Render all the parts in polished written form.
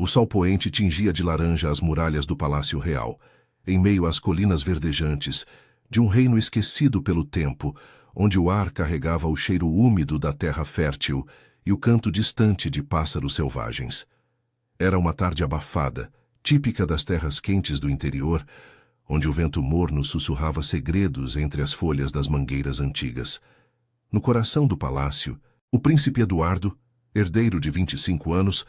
O sol poente tingia de laranja as muralhas do Palácio Real, em meio às colinas verdejantes, de um reino esquecido pelo tempo, onde o ar carregava o cheiro úmido da terra fértil e o canto distante de pássaros selvagens. Era uma tarde abafada, típica das terras quentes do interior, onde o vento morno sussurrava segredos entre as folhas das mangueiras antigas. No coração do palácio, o príncipe Eduardo, herdeiro de 25 anos,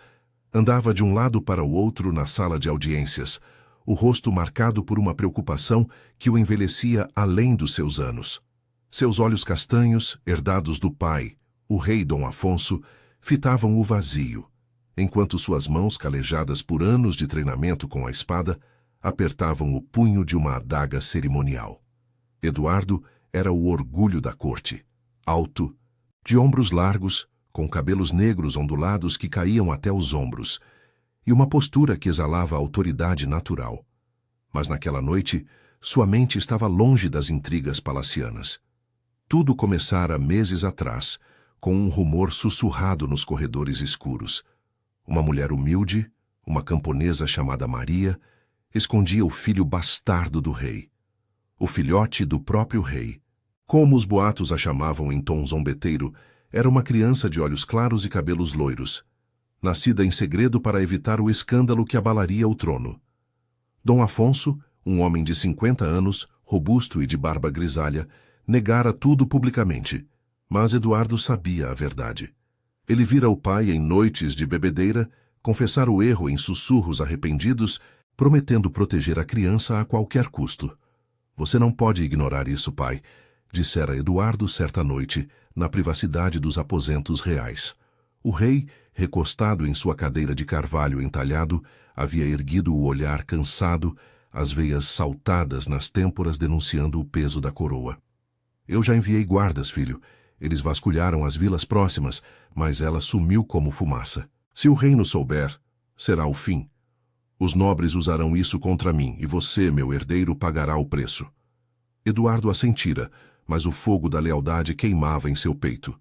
andava de um lado para o outro na sala de audiências, o rosto marcado por uma preocupação que o envelhecia além dos seus anos. Seus olhos castanhos, herdados do pai, o rei Dom Afonso, fitavam o vazio, enquanto suas mãos, calejadas por anos de treinamento com a espada, apertavam o punho de uma adaga cerimonial. Eduardo era o orgulho da corte, alto, de ombros largos, com cabelos negros ondulados que caíam até os ombros, e uma postura que exalava autoridade natural. Mas naquela noite, sua mente estava longe das intrigas palacianas. Tudo começara meses atrás, com um rumor sussurrado nos corredores escuros. Uma mulher humilde, uma camponesa chamada Maria, escondia o filho bastardo do rei. O filhote do próprio rei. Como os boatos a chamavam em tom zombeteiro, era uma criança de olhos claros e cabelos loiros, nascida em segredo para evitar o escândalo que abalaria o trono. Dom Afonso, um homem de 50 anos, robusto e de barba grisalha, negara tudo publicamente, mas Eduardo sabia a verdade. Ele vira o pai em noites de bebedeira, confessar o erro em sussurros arrependidos, prometendo proteger a criança a qualquer custo. "Você não pode ignorar isso, pai", dissera Eduardo certa noite, na privacidade dos aposentos reais. O rei, recostado em sua cadeira de carvalho entalhado, havia erguido o olhar cansado, as veias saltadas nas têmporas denunciando o peso da coroa. "Eu já enviei guardas, filho. Eles vasculharam as vilas próximas, mas ela sumiu como fumaça. Se o reino souber, será o fim. Os nobres usarão isso contra mim, e você, meu herdeiro, pagará o preço." Eduardo assentira, mas o fogo da lealdade queimava em seu peito.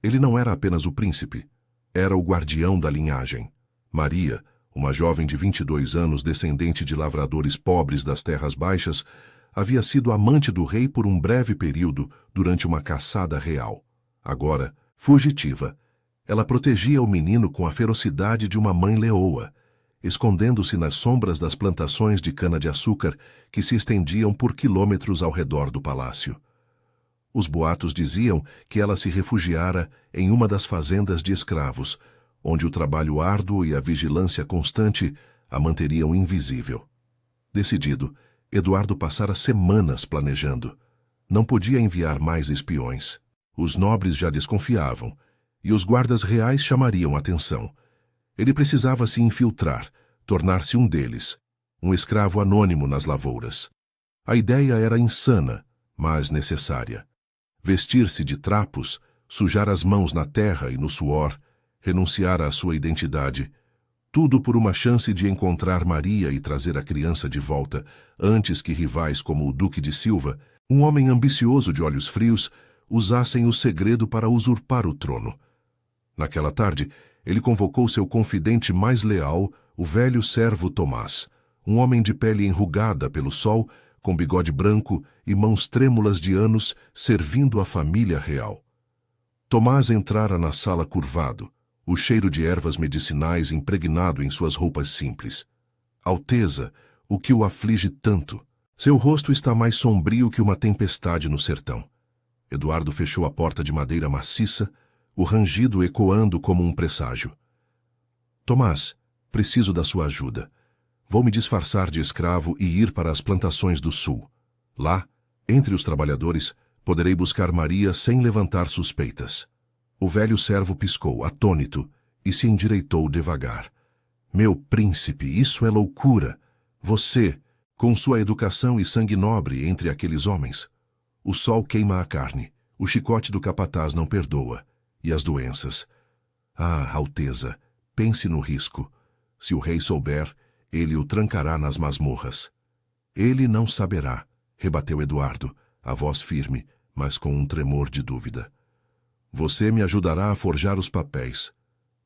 Ele não era apenas o príncipe, era o guardião da linhagem. Maria, uma jovem de 22 anos descendente de lavradores pobres das terras baixas, havia sido amante do rei por um breve período durante uma caçada real. Agora, fugitiva, ela protegia o menino com a ferocidade de uma mãe leoa, escondendo-se nas sombras das plantações de cana-de-açúcar que se estendiam por quilômetros ao redor do palácio. Os boatos diziam que ela se refugiara em uma das fazendas de escravos, onde o trabalho árduo e a vigilância constante a manteriam invisível. Decidido, Eduardo passara semanas planejando. Não podia enviar mais espiões. Os nobres já desconfiavam, e os guardas reais chamariam atenção. Ele precisava se infiltrar, tornar-se um deles, um escravo anônimo nas lavouras. A ideia era insana, mas necessária. Vestir-se de trapos, sujar as mãos na terra e no suor, renunciar à sua identidade, tudo por uma chance de encontrar Maria e trazer a criança de volta, antes que rivais como o Duque de Silva, um homem ambicioso de olhos frios, usassem o segredo para usurpar o trono. Naquela tarde, ele convocou seu confidente mais leal, o velho servo Tomás, um homem de pele enrugada pelo sol, com bigode branco e mãos trêmulas de anos, servindo a família real. Tomás entrara na sala curvado, o cheiro de ervas medicinais impregnado em suas roupas simples. "Alteza, o que o aflige tanto? Seu rosto está mais sombrio que uma tempestade no sertão." Eduardo fechou a porta de madeira maciça, o rangido ecoando como um presságio. "Tomás, preciso da sua ajuda. Vou me disfarçar de escravo e ir para as plantações do sul. Lá, entre os trabalhadores, poderei buscar Maria sem levantar suspeitas." O velho servo piscou, atônito, e se endireitou devagar. "Meu príncipe, isso é loucura. Você, com sua educação e sangue nobre entre aqueles homens. O sol queima a carne, o chicote do capataz não perdoa. E as doenças? Ah, Alteza, pense no risco. Se o rei souber, ele o trancará nas masmorras." "Ele não saberá", rebateu Eduardo, a voz firme, mas com um tremor de dúvida. "Você me ajudará a forjar os papéis.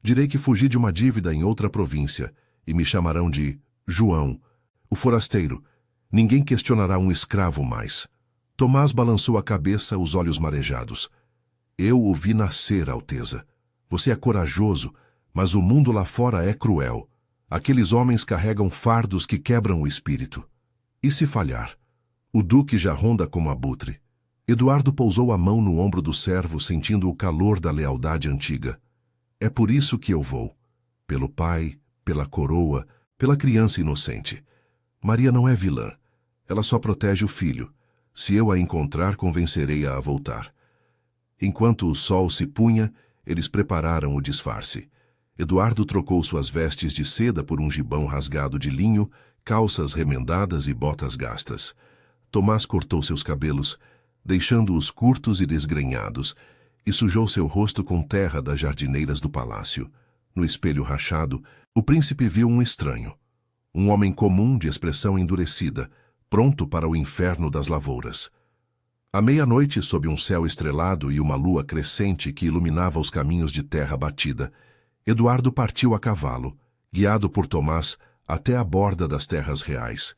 Direi que fugi de uma dívida em outra província e me chamarão de João, o forasteiro. Ninguém questionará um escravo mais. Tomás balançou a cabeça, os olhos marejados. Eu o vi nascer, Alteza. Você é corajoso, mas o mundo lá fora é cruel. Aqueles homens carregam fardos que quebram o espírito. E se falhar? O duque já ronda como abutre. Eduardo pousou a mão no ombro do servo, sentindo o calor da lealdade antiga. É por isso que eu vou. Pelo pai, pela coroa, pela criança inocente. Maria não é vilã. Ela só protege o filho. Se eu a encontrar, convencerei-a a voltar. Enquanto o sol se punha, eles prepararam o disfarce. Eduardo trocou suas vestes de seda por um gibão rasgado de linho, calças remendadas e botas gastas. Tomás cortou seus cabelos, deixando-os curtos e desgrenhados, e sujou seu rosto com terra das jardineiras do palácio. No espelho rachado, o príncipe viu um estranho. Um homem comum de expressão endurecida, pronto para o inferno das lavouras. À meia-noite, sob um céu estrelado e uma lua crescente que iluminava os caminhos de terra batida, Eduardo partiu a cavalo, guiado por Tomás até a borda das terras reais.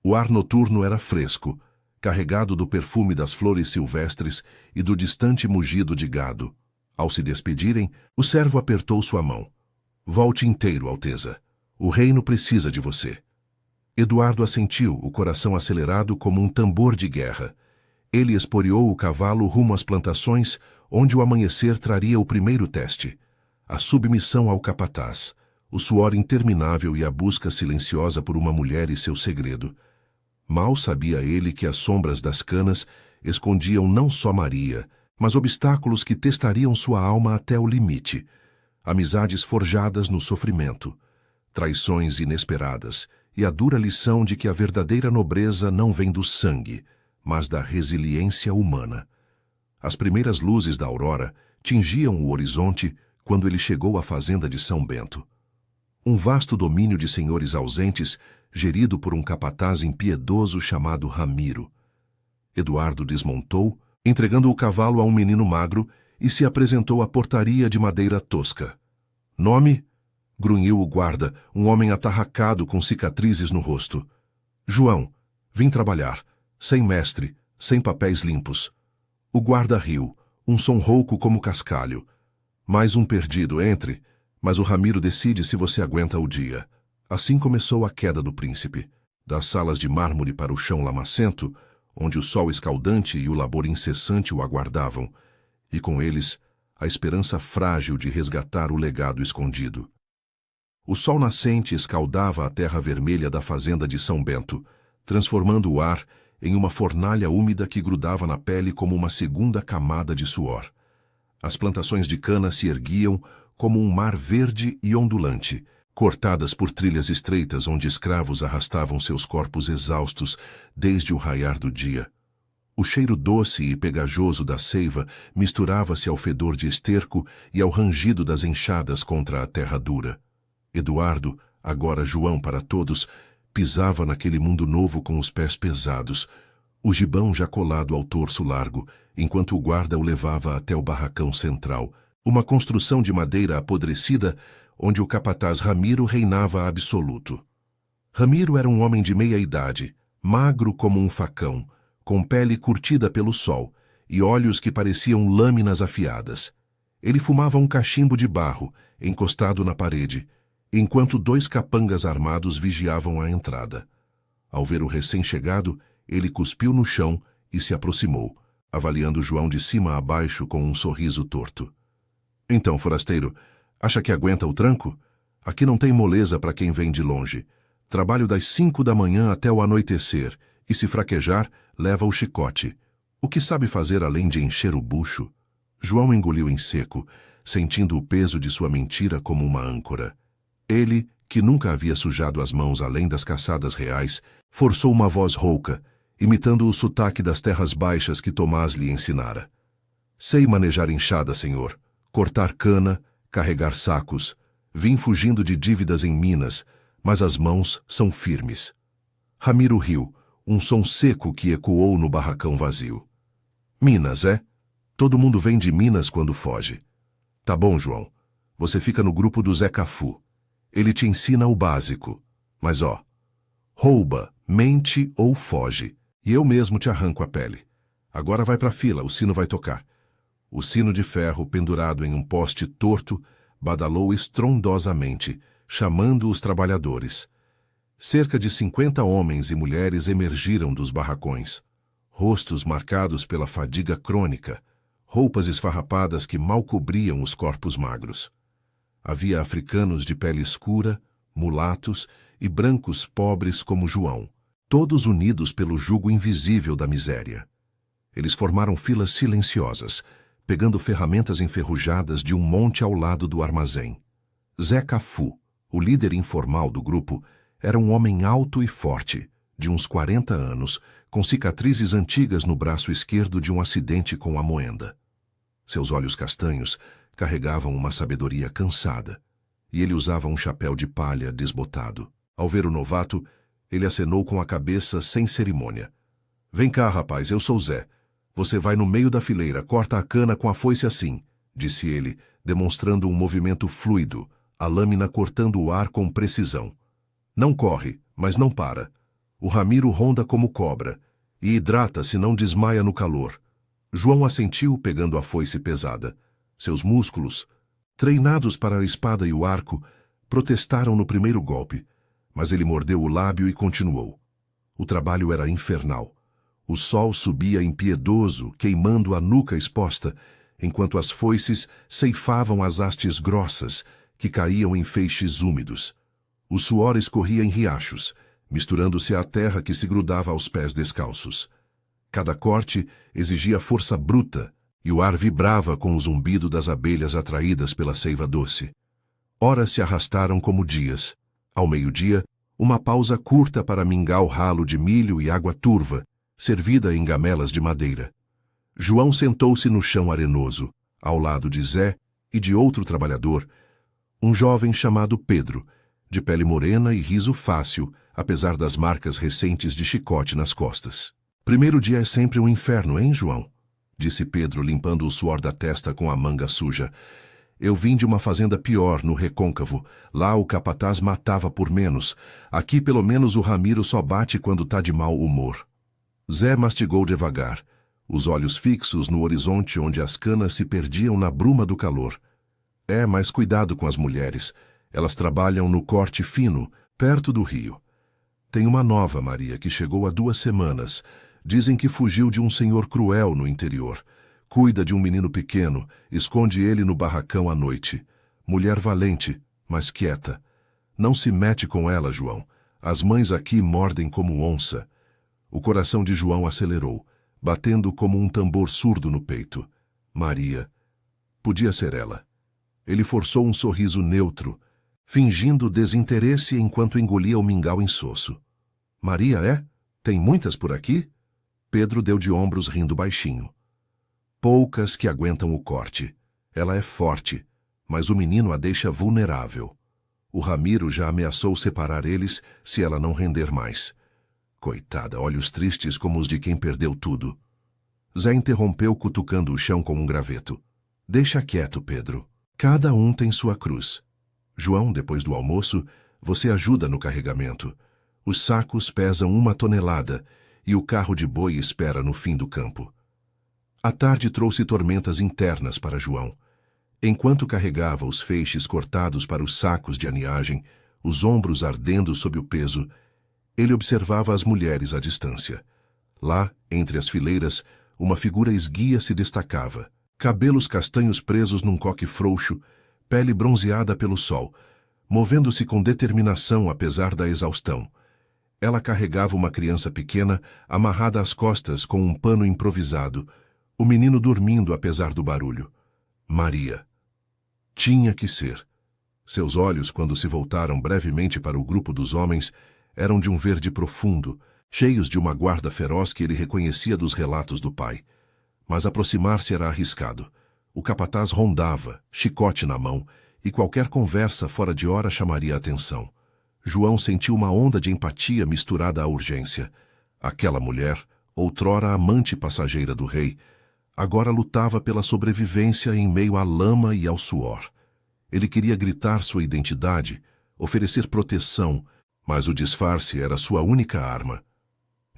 O ar noturno era fresco, carregado do perfume das flores silvestres e do distante mugido de gado. Ao se despedirem, o servo apertou sua mão. Volte inteiro, Alteza. O reino precisa de você. Eduardo assentiu, o coração acelerado como um tambor de guerra. Ele esporeou o cavalo rumo às plantações, onde o amanhecer traria o primeiro teste. A submissão ao capataz, o suor interminável e a busca silenciosa por uma mulher e seu segredo. Mal sabia ele que as sombras das canas escondiam não só Maria, mas obstáculos que testariam sua alma até o limite. Amizades forjadas no sofrimento, traições inesperadas e a dura lição de que a verdadeira nobreza não vem do sangue, mas da resiliência humana. As primeiras luzes da aurora tingiam o horizonte quando ele chegou à fazenda de São Bento. Um vasto domínio de senhores ausentes, gerido por um capataz impiedoso chamado Ramiro. Eduardo desmontou, entregando o cavalo a um menino magro, e se apresentou à portaria de madeira tosca. Nome? Grunhiu o guarda, um homem atarracado com cicatrizes no rosto. João, vim trabalhar, sem mestre, sem papéis limpos. O guarda riu, um som rouco como cascalho. Mais um perdido, entre, mas o Ramiro decide se você aguenta o dia. Assim começou a queda do príncipe, das salas de mármore para o chão lamacento, onde o sol escaldante e o labor incessante o aguardavam, e com eles a esperança frágil de resgatar o legado escondido. O sol nascente escaldava a terra vermelha da fazenda de São Bento, transformando o ar em uma fornalha úmida que grudava na pele como uma segunda camada de suor. As plantações de cana se erguiam como um mar verde e ondulante, cortadas por trilhas estreitas onde escravos arrastavam seus corpos exaustos desde o raiar do dia. O cheiro doce e pegajoso da seiva misturava-se ao fedor de esterco e ao rangido das enxadas contra a terra dura. Eduardo, agora João para todos, pisava naquele mundo novo com os pés pesados, o gibão já colado ao torso largo, enquanto o guarda o levava até o barracão central, uma construção de madeira apodrecida, onde o capataz Ramiro reinava absoluto. Ramiro era um homem de meia idade, magro como um facão, com pele curtida pelo sol e olhos que pareciam lâminas afiadas. Ele fumava um cachimbo de barro, encostado na parede, enquanto dois capangas armados vigiavam a entrada. Ao ver o recém-chegado, ele cuspiu no chão e se aproximou, avaliando João de cima a baixo com um sorriso torto. Então, forasteiro, acha que aguenta o tranco? Aqui não tem moleza para quem vem de longe. Trabalho das 5 da manhã até o anoitecer, e se fraquejar, leva o chicote. O que sabe fazer além de encher o bucho? João engoliu em seco, sentindo o peso de sua mentira como uma âncora. Ele, que nunca havia sujado as mãos além das caçadas reais, forçou uma voz rouca, imitando o sotaque das terras baixas que Tomás lhe ensinara. Sei manejar enxada, senhor, cortar cana, carregar sacos. Vim fugindo de dívidas em Minas, mas as mãos são firmes. Ramiro riu, um som seco que ecoou no barracão vazio. Minas, é? Todo mundo vem de Minas quando foge. Tá bom, João. Você fica no grupo do Zé Cafu. Ele te ensina o básico. Mas rouba, mente ou foge, e eu mesmo te arranco a pele. Agora vai pra fila, o sino vai tocar. O sino de ferro pendurado em um poste torto badalou estrondosamente, chamando os trabalhadores. Cerca de 50 homens e mulheres emergiram dos barracões. Rostos marcados pela fadiga crônica, roupas esfarrapadas que mal cobriam os corpos magros. Havia africanos de pele escura, mulatos e brancos pobres como João, todos unidos pelo jugo invisível da miséria. Eles formaram filas silenciosas, pegando ferramentas enferrujadas de um monte ao lado do armazém. Zé Cafu, o líder informal do grupo, era um homem alto e forte, de uns 40 anos, com cicatrizes antigas no braço esquerdo de um acidente com a moenda. Seus olhos castanhos carregavam uma sabedoria cansada, e ele usava um chapéu de palha desbotado. Ao ver o novato, ele acenou com a cabeça sem cerimônia. "Vem cá, rapaz, eu sou Zé. Você vai no meio da fileira, corta a cana com a foice assim", disse ele, demonstrando um movimento fluido, a lâmina cortando o ar com precisão. "Não corre, mas não para. O Ramiro ronda como cobra, e hidrata se não desmaia no calor." João assentiu, pegando a foice pesada. Seus músculos, treinados para a espada e o arco, protestaram no primeiro golpe, mas ele mordeu o lábio e continuou. O trabalho era infernal. O sol subia impiedoso, queimando a nuca exposta, enquanto as foices ceifavam as hastes grossas, que caíam em feixes úmidos. O suor escorria em riachos, misturando-se à terra que se grudava aos pés descalços. Cada corte exigia força bruta, e o ar vibrava com o zumbido das abelhas atraídas pela seiva doce. Horas se arrastaram como dias. Ao meio-dia, uma pausa curta para mingau ralo de milho e água turva, servida em gamelas de madeira. João sentou-se no chão arenoso, ao lado de Zé e de outro trabalhador, um jovem chamado Pedro, de pele morena e riso fácil, apesar das marcas recentes de chicote nas costas. "Primeiro dia é sempre um inferno, hein, João?", disse Pedro, limpando o suor da testa com a manga suja. "Eu vim de uma fazenda pior, no Recôncavo. Lá o capataz matava por menos. Aqui pelo menos o Ramiro só bate quando tá de mau humor." Zé mastigou devagar, os olhos fixos no horizonte onde as canas se perdiam na bruma do calor. Mas cuidado com as mulheres. Elas trabalham no corte fino, perto do rio. Tem uma nova, Maria, que chegou há 2 semanas. Dizem que fugiu de um senhor cruel no interior. Cuida de um menino pequeno, esconde ele no barracão à noite. Mulher valente, mas quieta. Não se mete com ela, João. As mães aqui mordem como onça." O coração de João acelerou, batendo como um tambor surdo no peito. Maria. Podia ser ela. Ele forçou um sorriso neutro, fingindo desinteresse enquanto engolia o mingau insosso. "Maria, é? Tem muitas por aqui?" Pedro deu de ombros rindo baixinho. "Poucas que aguentam o corte. Ela é forte, mas o menino a deixa vulnerável. O Ramiro já ameaçou separar eles se ela não render mais. Coitada, olhos tristes como os de quem perdeu tudo." Zé interrompeu, cutucando o chão com um graveto. "Deixa quieto, Pedro. Cada um tem sua cruz. João, depois do almoço, você ajuda no carregamento. Os sacos pesam 1 tonelada e o carro de boi espera no fim do campo." A tarde trouxe tormentas internas para João. Enquanto carregava os feixes cortados para os sacos de aninhagem, os ombros ardendo sob o peso, ele observava as mulheres à distância. Lá, entre as fileiras, uma figura esguia se destacava. Cabelos castanhos presos num coque frouxo, pele bronzeada pelo sol, movendo-se com determinação apesar da exaustão. Ela carregava uma criança pequena, amarrada às costas com um pano improvisado, o menino dormindo apesar do barulho. Maria. Tinha que ser. Seus olhos, quando se voltaram brevemente para o grupo dos homens, eram de um verde profundo, cheios de uma guarda feroz que ele reconhecia dos relatos do pai. Mas aproximar-se era arriscado. O capataz rondava, chicote na mão, e qualquer conversa fora de hora chamaria a atenção. João sentiu uma onda de empatia misturada à urgência. Aquela mulher, outrora amante passageira do rei, agora lutava pela sobrevivência em meio à lama e ao suor. Ele queria gritar sua identidade, oferecer proteção, mas o disfarce era sua única arma.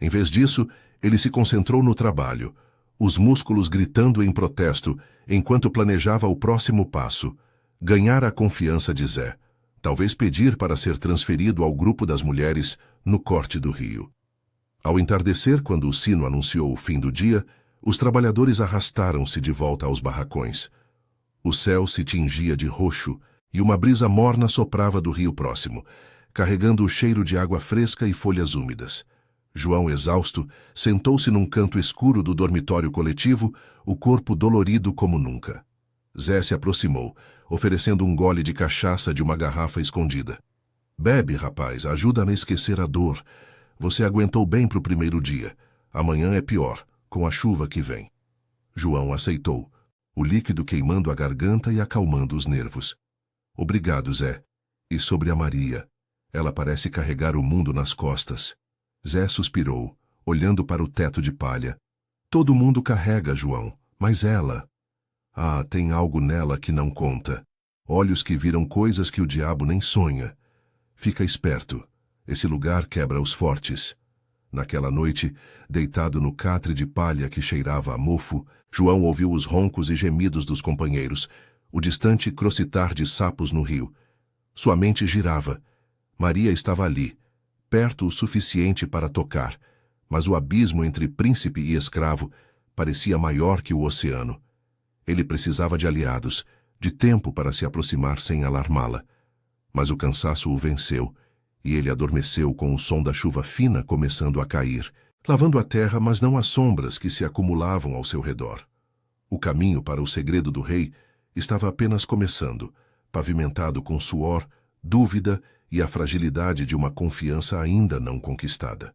Em vez disso, ele se concentrou no trabalho, os músculos gritando em protesto, enquanto planejava o próximo passo, ganhar a confiança de Zé, talvez pedir para ser transferido ao grupo das mulheres no corte do rio. Ao entardecer, quando o sino anunciou o fim do dia, os trabalhadores arrastaram-se de volta aos barracões. O céu se tingia de roxo e uma brisa morna soprava do rio próximo, carregando o cheiro de água fresca e folhas úmidas. João, exausto, sentou-se num canto escuro do dormitório coletivo, o corpo dolorido como nunca. Zé se aproximou, oferecendo um gole de cachaça de uma garrafa escondida. Bebe, rapaz, ajuda-me a esquecer a dor. Você aguentou bem pro primeiro dia. Amanhã é pior, com a chuva que vem. João aceitou, o líquido queimando a garganta e acalmando os nervos. Obrigado, Zé. E sobre a Maria? Ela parece carregar o mundo nas costas. Zé suspirou, olhando para o teto de palha. Todo mundo carrega, João, mas ela... Ah, tem algo nela que não conta. Olhos que viram coisas que o diabo nem sonha. Fica esperto. Esse lugar quebra os fortes. Naquela noite, deitado no catre de palha que cheirava a mofo, João ouviu os roncos e gemidos dos companheiros, o distante crocitar de sapos no rio. Sua mente girava. Maria estava ali, perto o suficiente para tocar, mas o abismo entre príncipe e escravo parecia maior que o oceano. Ele precisava de aliados, de tempo para se aproximar sem alarmá-la. Mas o cansaço o venceu, e ele adormeceu com o som da chuva fina começando a cair, lavando a terra, mas não as sombras que se acumulavam ao seu redor. O caminho para o segredo do rei estava apenas começando, pavimentado com suor, dúvida e a fragilidade de uma confiança ainda não conquistada.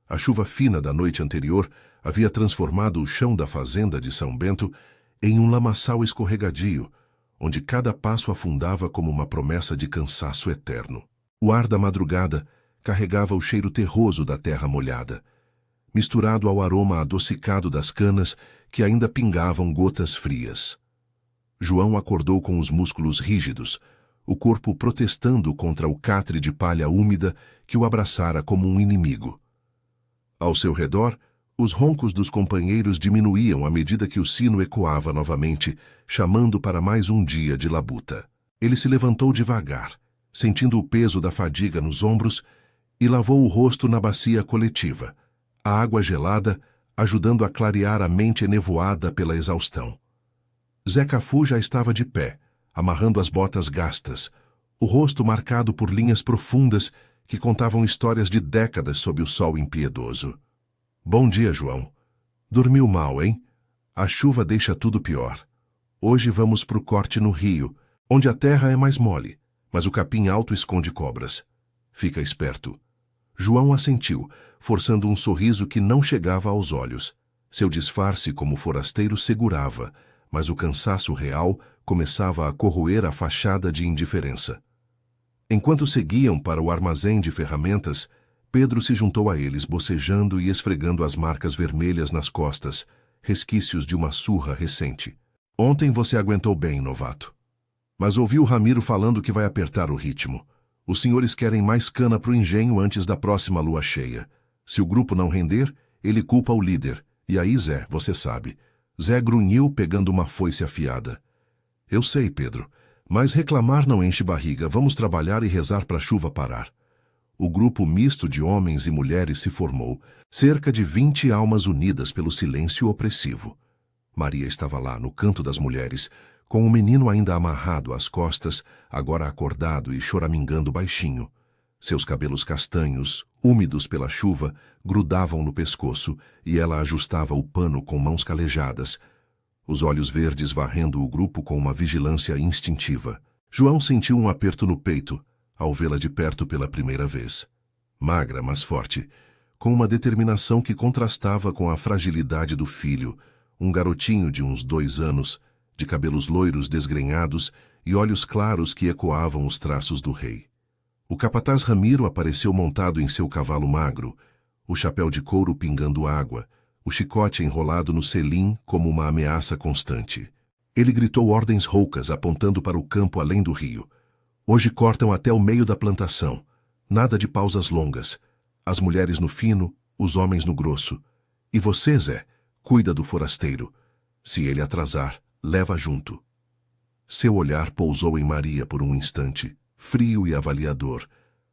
A chuva fina da noite anterior havia transformado o chão da fazenda de São Bento em um lamaçal escorregadio, onde cada passo afundava como uma promessa de cansaço eterno. O ar da madrugada carregava o cheiro terroso da terra molhada, misturado ao aroma adocicado das canas que ainda pingavam gotas frias. João acordou com os músculos rígidos, o corpo protestando contra o catre de palha úmida que o abraçara como um inimigo. Ao seu redor, os roncos dos companheiros diminuíam à medida que o sino ecoava novamente, chamando para mais um dia de labuta. Ele se levantou devagar, sentindo o peso da fadiga nos ombros, e lavou o rosto na bacia coletiva, a água gelada ajudando a clarear a mente enevoada pela exaustão. Zé Cafu já estava de pé, amarrando as botas gastas, o rosto marcado por linhas profundas que contavam histórias de décadas sob o sol impiedoso. Bom dia, João. Dormiu mal, hein? A chuva deixa tudo pior. Hoje vamos pro corte no rio, onde a terra é mais mole, mas o capim alto esconde cobras. Fica esperto. João assentiu, forçando um sorriso que não chegava aos olhos. Seu disfarce como forasteiro segurava, mas o cansaço real começava a corroer a fachada de indiferença. Enquanto seguiam para o armazém de ferramentas, Pedro se juntou a eles, bocejando e esfregando as marcas vermelhas nas costas, resquícios de uma surra recente. Ontem você aguentou bem, novato. Mas ouvi o Ramiro falando que vai apertar o ritmo. Os senhores querem mais cana pro engenho antes da próxima lua cheia. Se o grupo não render, ele culpa o líder. E aí, Zé, você sabe. Zé grunhiu pegando uma foice afiada. Eu sei, Pedro, mas reclamar não enche barriga. Vamos trabalhar e rezar para a chuva parar. O grupo misto de homens e mulheres se formou, cerca de 20 almas unidas pelo silêncio opressivo. Maria estava lá, no canto das mulheres, com o menino ainda amarrado às costas, agora acordado e choramingando baixinho. Seus cabelos castanhos, úmidos pela chuva, grudavam no pescoço e ela ajustava o pano com mãos calejadas, os olhos verdes varrendo o grupo com uma vigilância instintiva. João sentiu um aperto no peito, ao vê-la de perto pela primeira vez. Magra, mas forte, com uma determinação que contrastava com a fragilidade do filho, um garotinho de uns 2 anos, de cabelos loiros desgrenhados e olhos claros que ecoavam os traços do rei. O capataz Ramiro apareceu montado em seu cavalo magro, o chapéu de couro pingando água, o chicote enrolado no selim como uma ameaça constante. Ele gritou ordens roucas apontando para o campo além do rio. Hoje cortam até o meio da plantação. Nada de pausas longas. As mulheres no fino, os homens no grosso. E você, Zé, cuida do forasteiro. Se ele atrasar, leva junto. Seu olhar pousou em Maria por um instante, frio e avaliador,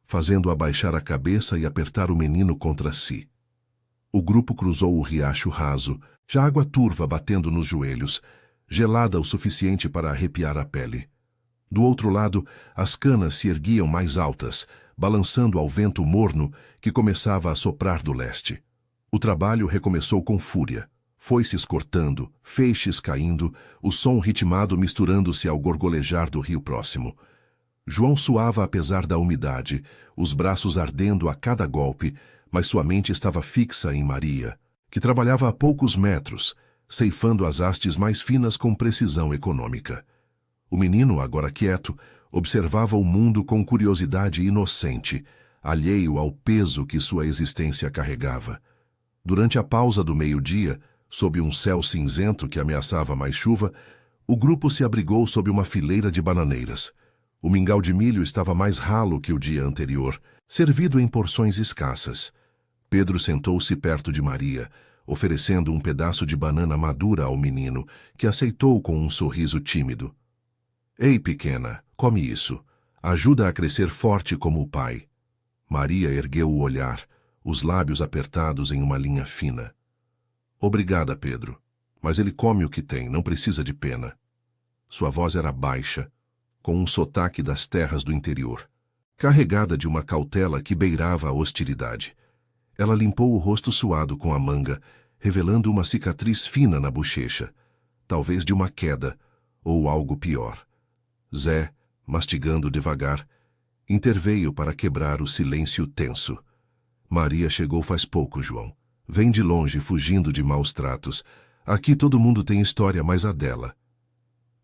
fazendo-a baixar a cabeça e apertar o menino contra si. O grupo cruzou o riacho raso, já água turva batendo nos joelhos, gelada o suficiente para arrepiar a pele. Do outro lado, as canas se erguiam mais altas, balançando ao vento morno que começava a soprar do leste. O trabalho recomeçou com fúria. Foi-se escortando, feixes caindo, o som ritmado misturando-se ao gorgolejar do rio próximo. João suava apesar da umidade, os braços ardendo a cada golpe, mas sua mente estava fixa em Maria, que trabalhava a poucos metros, ceifando as hastes mais finas com precisão econômica. O menino, agora quieto, observava o mundo com curiosidade inocente, alheio ao peso que sua existência carregava. Durante a pausa do meio-dia, sob um céu cinzento que ameaçava mais chuva, o grupo se abrigou sob uma fileira de bananeiras. O mingau de milho estava mais ralo que o dia anterior, servido em porções escassas. Pedro sentou-se perto de Maria, oferecendo um pedaço de banana madura ao menino, que aceitou com um sorriso tímido. Ei, pequena, come isso. Ajuda a crescer forte como o pai. Maria ergueu o olhar, os lábios apertados em uma linha fina. Obrigada, Pedro. Mas ele come o que tem, não precisa de pena. Sua voz era baixa, com um sotaque das terras do interior, carregada de uma cautela que beirava a hostilidade. Ela limpou o rosto suado com a manga, revelando uma cicatriz fina na bochecha, talvez de uma queda, ou algo pior. Zé, mastigando devagar, interveio para quebrar o silêncio tenso. Maria chegou faz pouco, João. Vem de longe, fugindo de maus tratos. Aqui todo mundo tem história, mas a dela.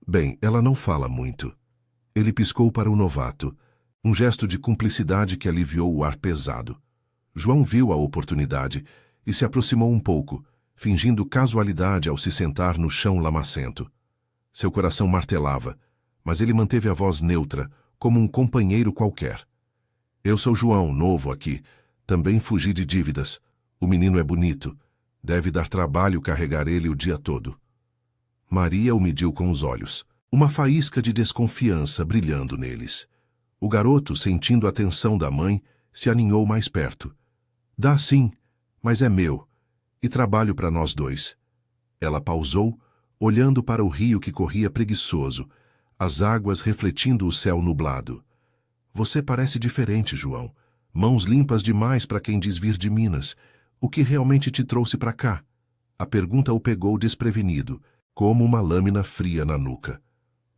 Bem, ela não fala muito. Ele piscou para o novato, um gesto de cumplicidade que aliviou o ar pesado. João viu a oportunidade e se aproximou um pouco, fingindo casualidade ao se sentar no chão lamacento. Seu coração martelava, mas ele manteve a voz neutra, como um companheiro qualquer. Eu sou João, novo aqui. Também fugi de dívidas. O menino é bonito. Deve dar trabalho carregar ele o dia todo. Maria o mediu com os olhos, uma faísca de desconfiança brilhando neles. O garoto, sentindo a atenção da mãe, se aninhou mais perto. Dá sim, mas é meu, e trabalho para nós dois. Ela pausou, olhando para o rio que corria preguiçoso, as águas refletindo o céu nublado. Você parece diferente, João. Mãos limpas demais para quem diz vir de Minas. O que realmente te trouxe para cá? A pergunta o pegou desprevenido, como uma lâmina fria na nuca.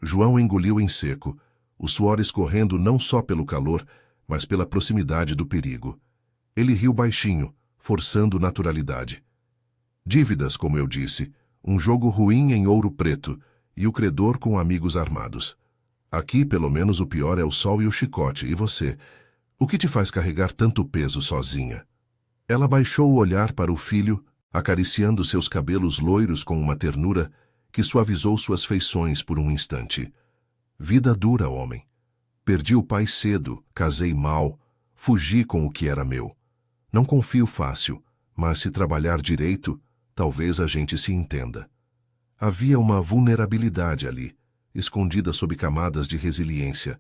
João engoliu em seco, o suor escorrendo não só pelo calor, mas pela proximidade do perigo. Ele riu baixinho, forçando naturalidade. Dívidas, como eu disse, um jogo ruim em ouro preto, e o credor com amigos armados. Aqui, pelo menos, o pior é o sol e o chicote, e você? O que te faz carregar tanto peso sozinha? Ela baixou o olhar para o filho, acariciando seus cabelos loiros com uma ternura que suavizou suas feições por um instante. Vida dura, homem. Perdi o pai cedo, casei mal, fugi com o que era meu. Não confio fácil, mas se trabalhar direito, talvez a gente se entenda. Havia uma vulnerabilidade ali, escondida sob camadas de resiliência,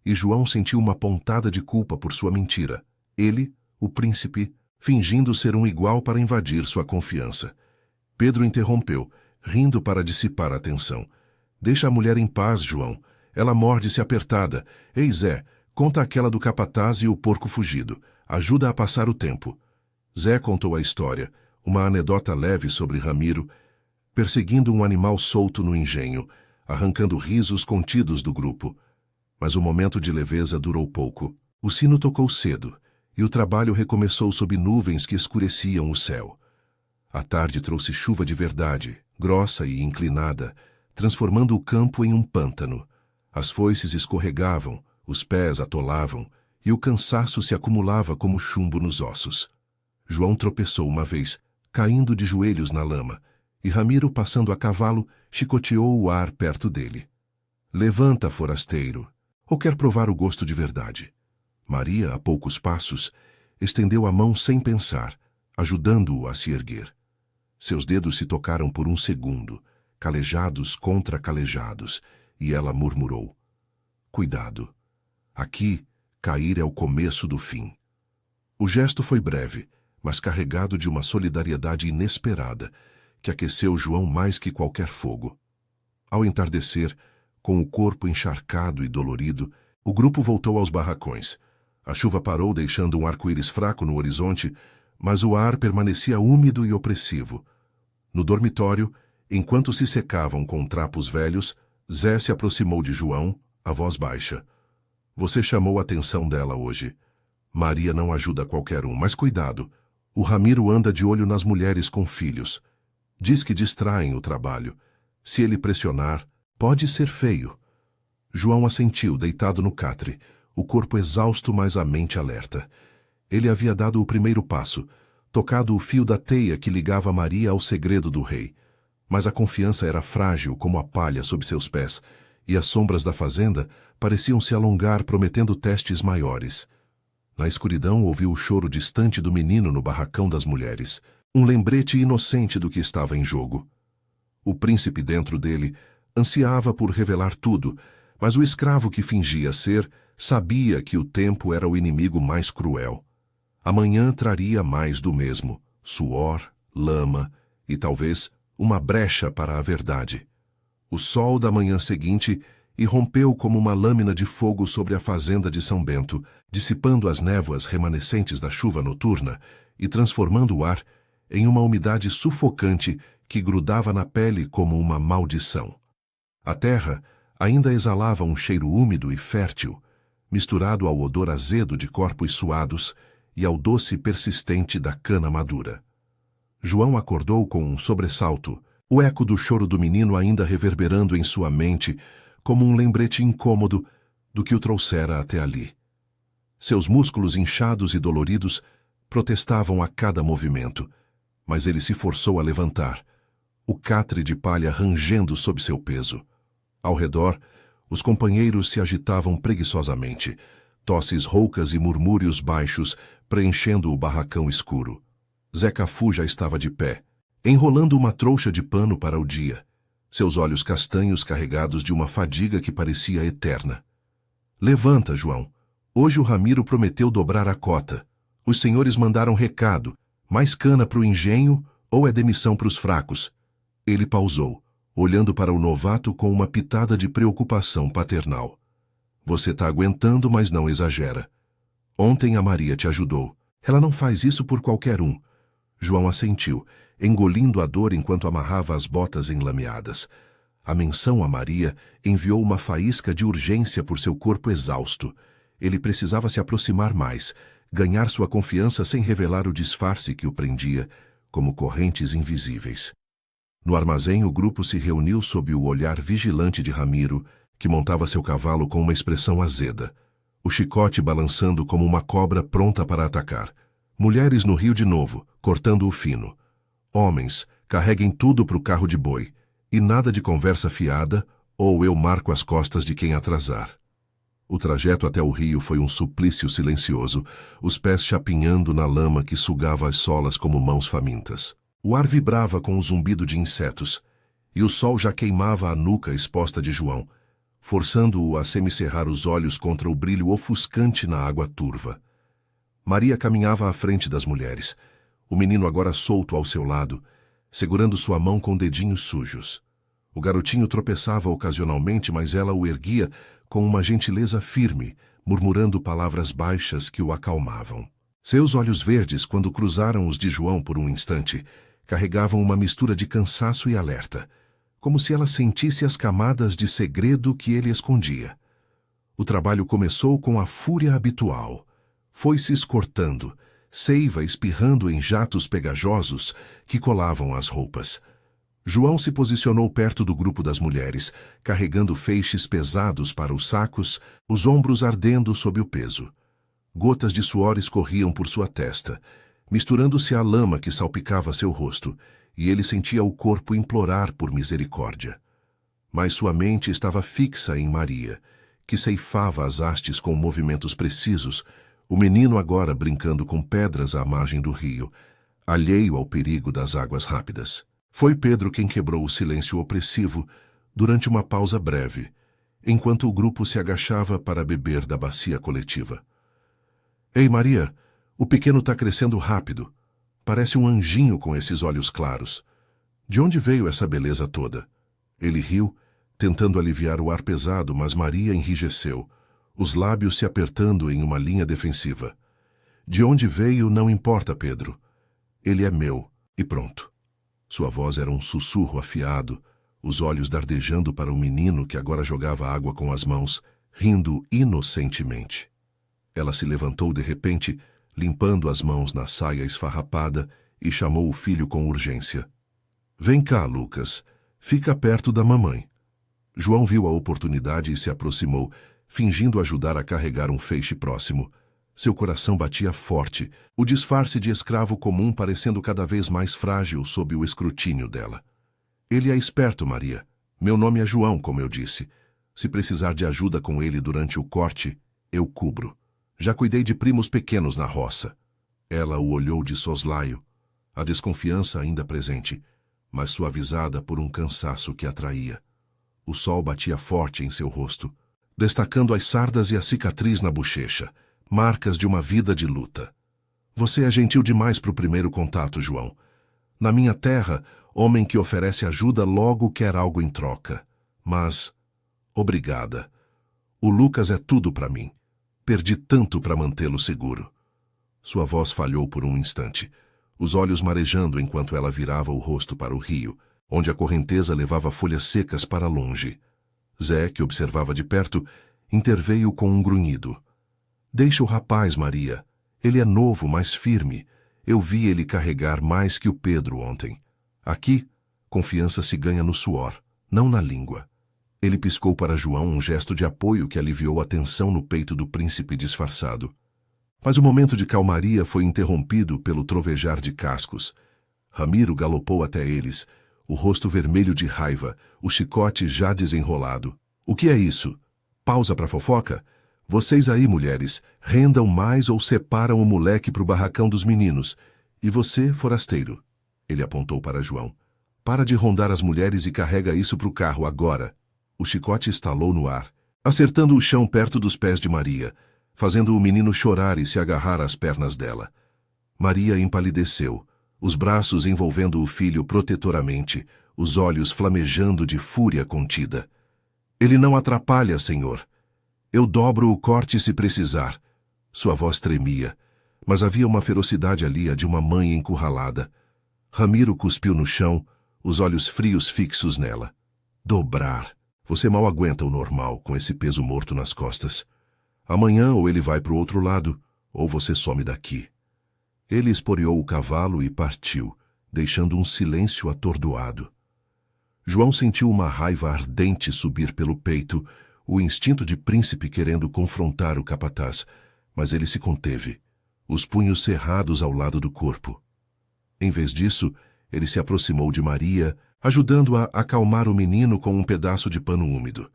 e João sentiu uma pontada de culpa por sua mentira. Ele, o príncipe, fingindo ser um igual para invadir sua confiança. Pedro interrompeu, rindo para dissipar a tensão. Deixa a mulher em paz, João. Ela morde-se apertada. Ei, Zé, conta aquela do capataz e o porco fugido. Ajuda a passar o tempo. Zé contou a história, uma anedota leve sobre Ramiro, perseguindo um animal solto no engenho, arrancando risos contidos do grupo. Mas o momento de leveza durou pouco. O sino tocou cedo, e o trabalho recomeçou sob nuvens que escureciam o céu. A tarde trouxe chuva de verdade, grossa e inclinada, transformando o campo em um pântano. As foices escorregavam, os pés atolavam, e o cansaço se acumulava como chumbo nos ossos. João tropeçou uma vez, caindo de joelhos na lama, e Ramiro, passando a cavalo, chicoteou o ar perto dele. Levanta, forasteiro. Ou quer provar o gosto de verdade? Maria, a poucos passos, estendeu a mão sem pensar, ajudando-o a se erguer. Seus dedos se tocaram por um segundo, calejados contra calejados, e ela murmurou: cuidado. Aqui, cair é o começo do fim. O gesto foi breve, mas carregado de uma solidariedade inesperada, que aqueceu João mais que qualquer fogo. Ao entardecer, com o corpo encharcado e dolorido, o grupo voltou aos barracões. A chuva parou, deixando um arco-íris fraco no horizonte, mas o ar permanecia úmido e opressivo. No dormitório, enquanto se secavam com trapos velhos, Zé se aproximou de João, a voz baixa. Você chamou a atenção dela hoje. Maria não ajuda qualquer um, mas cuidado. O Ramiro anda de olho nas mulheres com filhos. Diz que distraem o trabalho. Se ele pressionar, pode ser feio. João assentiu, deitado no catre, o corpo exausto, mas a mente alerta. Ele havia dado o primeiro passo, tocado o fio da teia que ligava Maria ao segredo do rei. Mas a confiança era frágil como a palha sob seus pés, e as sombras da fazenda pareciam se alongar, prometendo testes maiores. Na escuridão ouviu o choro distante do menino no barracão das mulheres, um lembrete inocente do que estava em jogo. O príncipe dentro dele ansiava por revelar tudo, mas o escravo que fingia ser sabia que o tempo era o inimigo mais cruel. Amanhã traria mais do mesmo, suor, lama e talvez uma brecha para a verdade. O sol da manhã seguinte irrompeu como uma lâmina de fogo sobre a fazenda de São Bento, dissipando as névoas remanescentes da chuva noturna e transformando o ar em uma umidade sufocante que grudava na pele como uma maldição. A terra ainda exalava um cheiro úmido e fértil, misturado ao odor azedo de corpos suados e ao doce persistente da cana madura. João acordou com um sobressalto, o eco do choro do menino ainda reverberando em sua mente como um lembrete incômodo do que o trouxera até ali. Seus músculos inchados e doloridos protestavam a cada movimento, mas ele se forçou a levantar, o catre de palha rangendo sob seu peso. Ao redor, os companheiros se agitavam preguiçosamente, tosses roucas e murmúrios baixos preenchendo o barracão escuro. Zé Cafu já estava de pé, enrolando uma trouxa de pano para o dia, seus olhos castanhos carregados de uma fadiga que parecia eterna. Levanta, João. Hoje o Ramiro prometeu dobrar a cota. Os senhores mandaram recado. Mais cana para o engenho ou é demissão para os fracos? Ele pausou, olhando para o novato com uma pitada de preocupação paternal. Você está aguentando, mas não exagera. Ontem a Maria te ajudou. Ela não faz isso por qualquer um. João assentiu, engolindo a dor enquanto amarrava as botas enlameadas. A menção a Maria enviou uma faísca de urgência por seu corpo exausto. Ele precisava se aproximar mais, ganhar sua confiança sem revelar o disfarce que o prendia, como correntes invisíveis. No armazém, o grupo se reuniu sob o olhar vigilante de Ramiro, que montava seu cavalo com uma expressão azeda, o chicote balançando como uma cobra pronta para atacar. Mulheres no rio de novo, cortando o fino. Homens, carreguem tudo para o carro de boi, e nada de conversa fiada, ou eu marco as costas de quem atrasar. O trajeto até o rio foi um suplício silencioso, os pés chapinhando na lama que sugava as solas como mãos famintas. O ar vibrava com o zumbido de insetos, e o sol já queimava a nuca exposta de João, forçando-o a semicerrar os olhos contra o brilho ofuscante na água turva. Maria caminhava à frente das mulheres, o menino agora solto ao seu lado, segurando sua mão com dedinhos sujos. O garotinho tropeçava ocasionalmente, mas ela o erguia com uma gentileza firme, murmurando palavras baixas que o acalmavam. Seus olhos verdes, quando cruzaram os de João por um instante, carregavam uma mistura de cansaço e alerta, como se ela sentisse as camadas de segredo que ele escondia. O trabalho começou com a fúria habitual. Foi-se escortando, seiva espirrando em jatos pegajosos que colavam às roupas. João se posicionou perto do grupo das mulheres, carregando feixes pesados para os sacos, os ombros ardendo sob o peso. Gotas de suor escorriam por sua testa, misturando-se à lama que salpicava seu rosto, e ele sentia o corpo implorar por misericórdia. Mas sua mente estava fixa em Maria, que ceifava as hastes com movimentos precisos, o menino agora brincando com pedras à margem do rio, alheio ao perigo das águas rápidas. Foi Pedro quem quebrou o silêncio opressivo durante uma pausa breve, enquanto o grupo se agachava para beber da bacia coletiva. Ei, Maria, o pequeno está crescendo rápido. Parece um anjinho com esses olhos claros. De onde veio essa beleza toda? Ele riu, tentando aliviar o ar pesado, mas Maria enrijeceu, os lábios se apertando em uma linha defensiva. De onde veio não importa, Pedro. Ele é meu, e pronto. Sua voz era um sussurro afiado, os olhos dardejando para o menino que agora jogava água com as mãos, rindo inocentemente. Ela se levantou de repente, limpando as mãos na saia esfarrapada, e chamou o filho com urgência. Vem cá, Lucas. Fica perto da mamãe. João viu a oportunidade e se aproximou, fingindo ajudar a carregar um feixe próximo. Seu coração batia forte, o disfarce de escravo comum parecendo cada vez mais frágil sob o escrutínio dela. Ele é esperto, Maria. Meu nome é João, como eu disse. Se precisar de ajuda com ele durante o corte, eu cubro. Já cuidei de primos pequenos na roça. Ela o olhou de soslaio, a desconfiança ainda presente, mas suavizada por um cansaço que atraía. O sol batia forte em seu rosto, destacando as sardas e a cicatriz na bochecha, marcas de uma vida de luta. Você é gentil demais para o primeiro contato, João. Na minha terra, homem que oferece ajuda logo quer algo em troca. Mas, obrigada. O Lucas é tudo para mim. Perdi tanto para mantê-lo seguro. Sua voz falhou por um instante, os olhos marejando enquanto ela virava o rosto para o rio, onde a correnteza levava folhas secas para longe. Zé, que observava de perto, interveio com um grunhido. Deixa o rapaz, Maria. Ele é novo, mas firme. Eu vi ele carregar mais que o Pedro ontem. Aqui, confiança se ganha no suor, não na língua. Ele piscou para João um gesto de apoio que aliviou a tensão no peito do príncipe disfarçado. Mas o momento de calmaria foi interrompido pelo trovejar de cascos. Ramiro galopou até eles, o rosto vermelho de raiva, o chicote já desenrolado. O que é isso? Pausa para fofoca? Vocês aí, mulheres, rendam mais ou separam o moleque para o barracão dos meninos. E você, forasteiro? Ele apontou para João. Para de rondar as mulheres e carrega isso para o carro agora. O chicote estalou no ar, acertando o chão perto dos pés de Maria, fazendo o menino chorar e se agarrar às pernas dela. Maria empalideceu, os braços envolvendo o filho protetoramente, os olhos flamejando de fúria contida. Ele não atrapalha, senhor. Eu dobro o corte se precisar. Sua voz tremia, mas havia uma ferocidade ali, a de uma mãe encurralada. Ramiro cuspiu no chão, os olhos frios fixos nela. Dobrar. Você mal aguenta o normal com esse peso morto nas costas. Amanhã ou ele vai para o outro lado, ou você some daqui. Ele esporeou o cavalo e partiu, deixando um silêncio atordoado. João sentiu uma raiva ardente subir pelo peito, o instinto de príncipe querendo confrontar o capataz, mas ele se conteve, os punhos cerrados ao lado do corpo. Em vez disso, ele se aproximou de Maria, ajudando-a a acalmar o menino com um pedaço de pano úmido.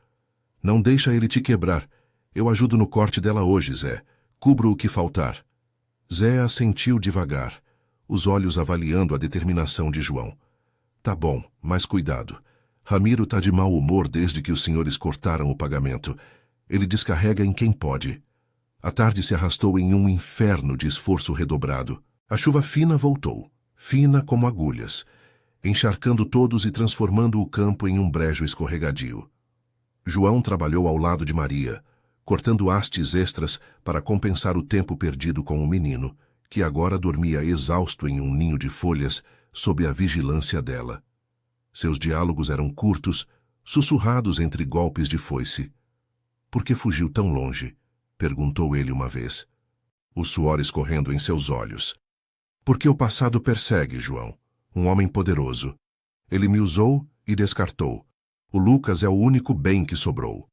Não deixa ele te quebrar. Eu ajudo no corte dela hoje, Zé. Cubro o que faltar. Zé assentiu devagar, os olhos avaliando a determinação de João. Tá bom, mas cuidado. Ramiro tá de mau humor desde que os senhores cortaram o pagamento. Ele descarrega em quem pode. A tarde se arrastou em um inferno de esforço redobrado. A chuva fina voltou, fina como agulhas, encharcando todos e transformando o campo em um brejo escorregadio. João trabalhou ao lado de Maria, cortando hastes extras para compensar o tempo perdido com o menino, que agora dormia exausto em um ninho de folhas sob a vigilância dela. Seus diálogos eram curtos, sussurrados entre golpes de foice. Por que fugiu tão longe? Perguntou ele uma vez, o suor escorrendo em seus olhos. Porque o passado persegue, João, um homem poderoso. Ele me usou e descartou. O Lucas é o único bem que sobrou.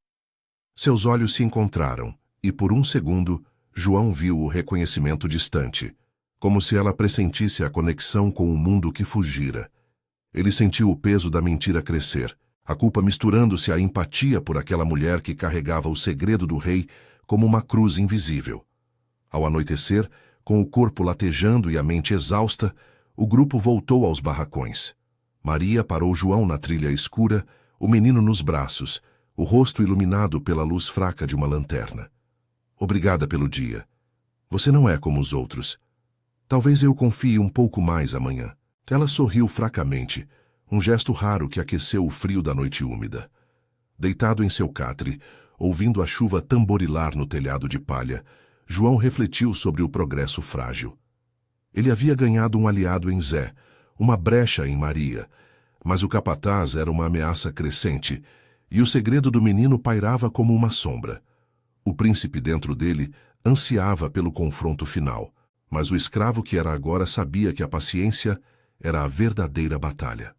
Seus olhos se encontraram, e por um segundo, João viu o reconhecimento distante, como se ela pressentisse a conexão com o mundo que fugira. Ele sentiu o peso da mentira crescer, a culpa misturando-se à empatia por aquela mulher que carregava o segredo do rei como uma cruz invisível. Ao anoitecer, com o corpo latejando e a mente exausta, o grupo voltou aos barracões. Maria parou João na trilha escura, o menino nos braços, o rosto iluminado pela luz fraca de uma lanterna. Obrigada pelo dia. Você não é como os outros. Talvez eu confie um pouco mais amanhã. Ela sorriu fracamente, um gesto raro que aqueceu o frio da noite úmida. Deitado em seu catre, ouvindo a chuva tamborilar no telhado de palha, João refletiu sobre o progresso frágil. Ele havia ganhado um aliado em Zé, uma brecha em Maria, mas o capataz era uma ameaça crescente, e o segredo do menino pairava como uma sombra. O príncipe dentro dele ansiava pelo confronto final, mas o escravo que era agora sabia que a paciência era a verdadeira batalha.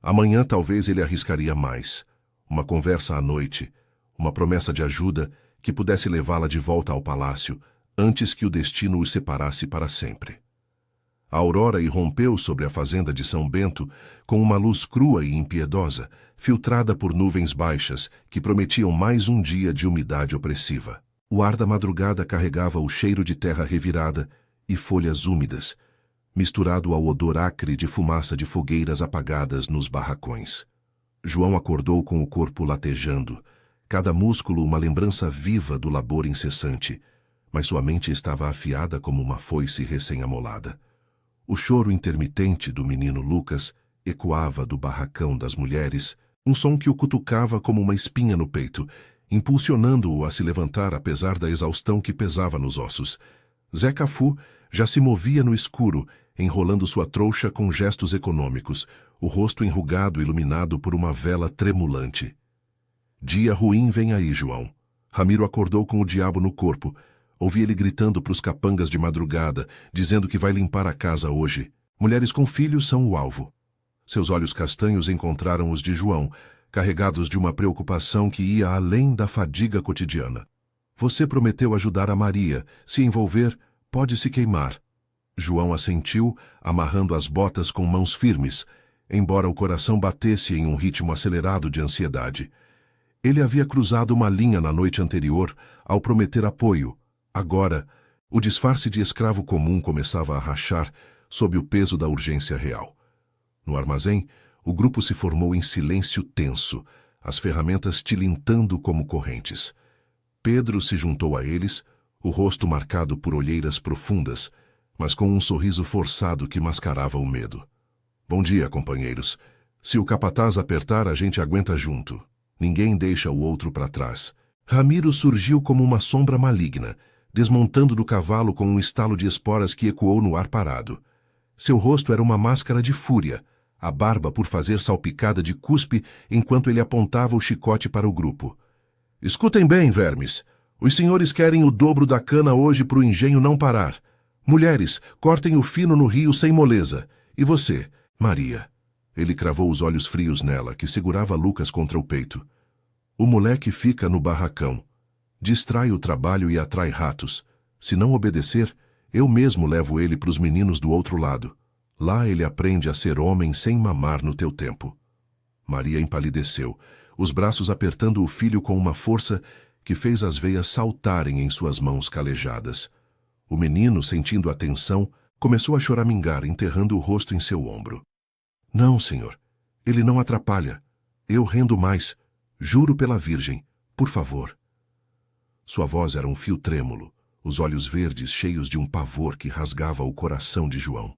Amanhã talvez ele arriscaria mais. Uma conversa à noite, uma promessa de ajuda que pudesse levá-la de volta ao palácio antes que o destino os separasse para sempre. A aurora irrompeu sobre a fazenda de São Bento com uma luz crua e impiedosa, filtrada por nuvens baixas que prometiam mais um dia de umidade opressiva. O ar da madrugada carregava o cheiro de terra revirada e folhas úmidas, misturado ao odor acre de fumaça de fogueiras apagadas nos barracões. João acordou com o corpo latejando, cada músculo uma lembrança viva do labor incessante, mas sua mente estava afiada como uma foice recém-amolada. O choro intermitente do menino Lucas ecoava do barracão das mulheres, um som que o cutucava como uma espinha no peito, impulsionando-o a se levantar apesar da exaustão que pesava nos ossos. Zé Cafu já se movia no escuro, enrolando sua trouxa com gestos econômicos, o rosto enrugado iluminado por uma vela tremulante. Dia ruim vem aí, João. Ramiro acordou com o diabo no corpo. Ouvi ele gritando para os capangas de madrugada, dizendo que vai limpar a casa hoje. Mulheres com filhos são o alvo. Seus olhos castanhos encontraram os de João, carregados de uma preocupação que ia além da fadiga cotidiana. Você prometeu ajudar a Maria. Se envolver, pode se queimar. João assentiu, amarrando as botas com mãos firmes, embora o coração batesse em um ritmo acelerado de ansiedade. Ele havia cruzado uma linha na noite anterior ao prometer apoio. Agora, o disfarce de escravo comum começava a rachar sob o peso da urgência real. No armazém, o grupo se formou em silêncio tenso, as ferramentas tilintando como correntes. Pedro se juntou a eles, o rosto marcado por olheiras profundas, mas com um sorriso forçado que mascarava o medo. Bom dia, companheiros. Se o capataz apertar, a gente aguenta junto. Ninguém deixa o outro para trás. Ramiro surgiu como uma sombra maligna, desmontando do cavalo com um estalo de esporas que ecoou no ar parado. Seu rosto era uma máscara de fúria, a barba por fazer salpicada de cuspe enquanto ele apontava o chicote para o grupo. Escutem bem, vermes. Os senhores querem o dobro da cana hoje para o engenho não parar. Mulheres, cortem o fino no rio sem moleza. E você, Maria? Ele cravou os olhos frios nela, que segurava Lucas contra o peito. O moleque fica no barracão. Distrai o trabalho e atrai ratos. Se não obedecer, eu mesmo levo ele para os meninos do outro lado. Lá ele aprende a ser homem sem mamar no teu tempo. Maria empalideceu, os braços apertando o filho com uma força que fez as veias saltarem em suas mãos calejadas. O menino, sentindo a tensão, começou a choramingar, enterrando o rosto em seu ombro. Não, senhor. Ele não atrapalha. Eu rendo mais. Juro pela Virgem. Por favor. Sua voz era um fio trêmulo, os olhos verdes cheios de um pavor que rasgava o coração de João.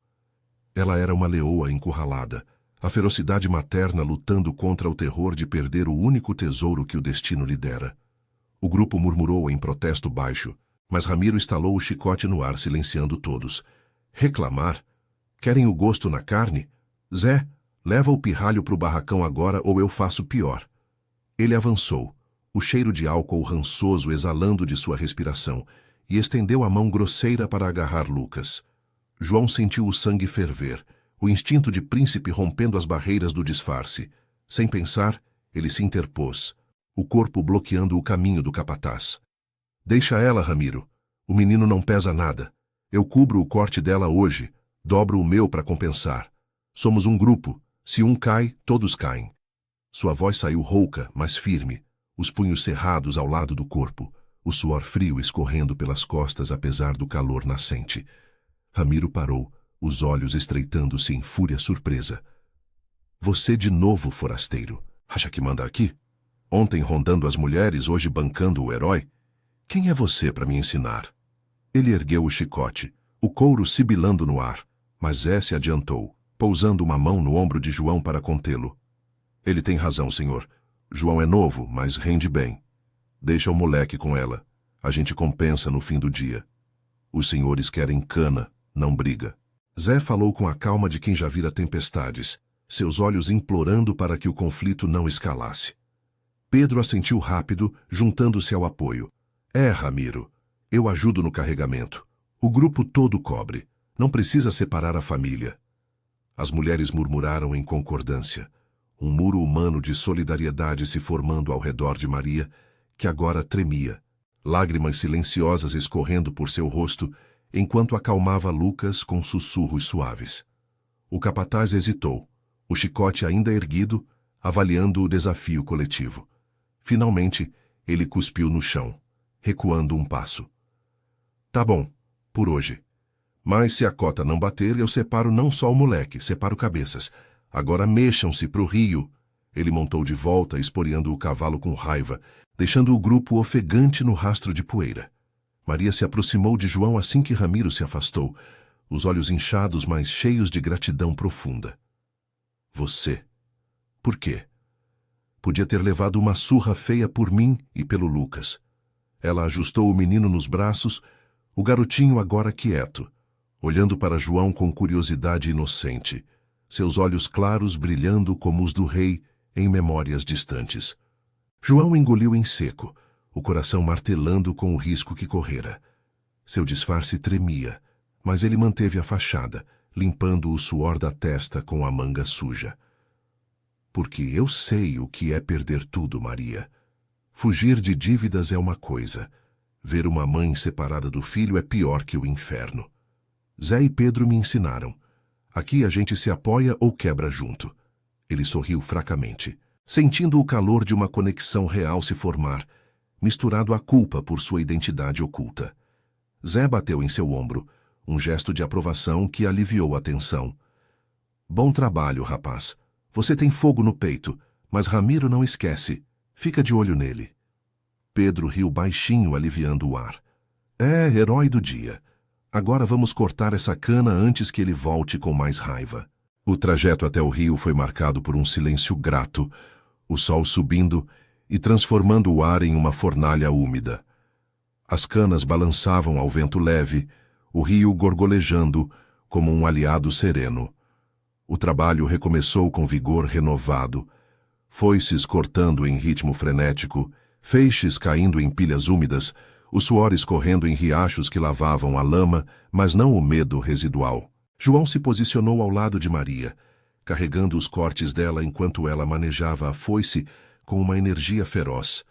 Ela era uma leoa encurralada, a ferocidade materna lutando contra o terror de perder o único tesouro que o destino lhe dera. O grupo murmurou em protesto baixo, mas Ramiro estalou o chicote no ar, silenciando todos. Reclamar? Querem o gosto na carne? Zé, leva o pirralho para o barracão agora ou eu faço pior. Ele avançou, o cheiro de álcool rançoso exalando de sua respiração, e estendeu a mão grosseira para agarrar Lucas. João sentiu o sangue ferver, o instinto de príncipe rompendo as barreiras do disfarce. Sem pensar, ele se interpôs, o corpo bloqueando o caminho do capataz. Deixa ela, Ramiro. O menino não pesa nada. Eu cubro o corte dela hoje, dobro o meu para compensar. Somos um grupo. Se um cai, todos caem. Sua voz saiu rouca, mas firme, os punhos cerrados ao lado do corpo, o suor frio escorrendo pelas costas apesar do calor nascente. Ramiro parou, os olhos estreitando-se em fúria surpresa. Você de novo, forasteiro. Acha que manda aqui? Ontem rondando as mulheres, hoje bancando o herói? Quem é você para me ensinar? Ele ergueu o chicote, o couro sibilando no ar, mas Zé se adiantou, pousando uma mão no ombro de João para contê-lo. Ele tem razão, senhor. João é novo, mas rende bem. Deixa o moleque com ela. A gente compensa no fim do dia. Os senhores querem cana, não briga. Zé falou com a calma de quem já vira tempestades, seus olhos implorando para que o conflito não escalasse. Pedro assentiu rápido, juntando-se ao apoio. Ramiro, eu ajudo no carregamento. O grupo todo cobre. Não precisa separar a família. As mulheres murmuraram em concordância. Um muro humano de solidariedade se formando ao redor de Maria, que agora tremia, lágrimas silenciosas escorrendo por seu rosto, enquanto acalmava Lucas com sussurros suaves. O capataz hesitou, o chicote ainda erguido, avaliando o desafio coletivo. Finalmente, ele cuspiu no chão, recuando um passo. Tá bom, por hoje. Mas se a cota não bater, eu separo não só o moleque, separo cabeças. Agora mexam-se pro rio. Ele montou de volta, esporeando o cavalo com raiva, deixando o grupo ofegante no rastro de poeira. Maria se aproximou de João assim que Ramiro se afastou, os olhos inchados, mas cheios de gratidão profunda. Você. Por quê? Podia ter levado uma surra feia por mim e pelo Lucas. Ela ajustou o menino nos braços, o garotinho agora quieto, olhando para João com curiosidade inocente, seus olhos claros brilhando como os do rei em memórias distantes. João engoliu em seco, o coração martelando com o risco que correra. Seu disfarce tremia, mas ele manteve a fachada, limpando o suor da testa com a manga suja. Porque eu sei o que é perder tudo, Maria. Fugir de dívidas é uma coisa. Ver uma mãe separada do filho é pior que o inferno. Zé e Pedro me ensinaram. Aqui a gente se apoia ou quebra junto. Ele sorriu fracamente, sentindo o calor de uma conexão real se formar, misturado à culpa por sua identidade oculta. Zé bateu em seu ombro, um gesto de aprovação que aliviou a tensão. Bom trabalho, rapaz. Você tem fogo no peito, mas Ramiro não esquece. Fica de olho nele. Pedro riu baixinho, aliviando o ar. Herói do dia. Agora vamos cortar essa cana antes que ele volte com mais raiva. O trajeto até o rio foi marcado por um silêncio grato, o sol subindo e transformando o ar em uma fornalha úmida. As canas balançavam ao vento leve, o rio gorgolejando como um aliado sereno. O trabalho recomeçou com vigor renovado, foices cortando em ritmo frenético, feixes caindo em pilhas úmidas, o suor escorrendo em riachos que lavavam a lama, mas não o medo residual. João se posicionou ao lado de Maria, carregando os cortes dela enquanto ela manejava a foice com uma energia feroz.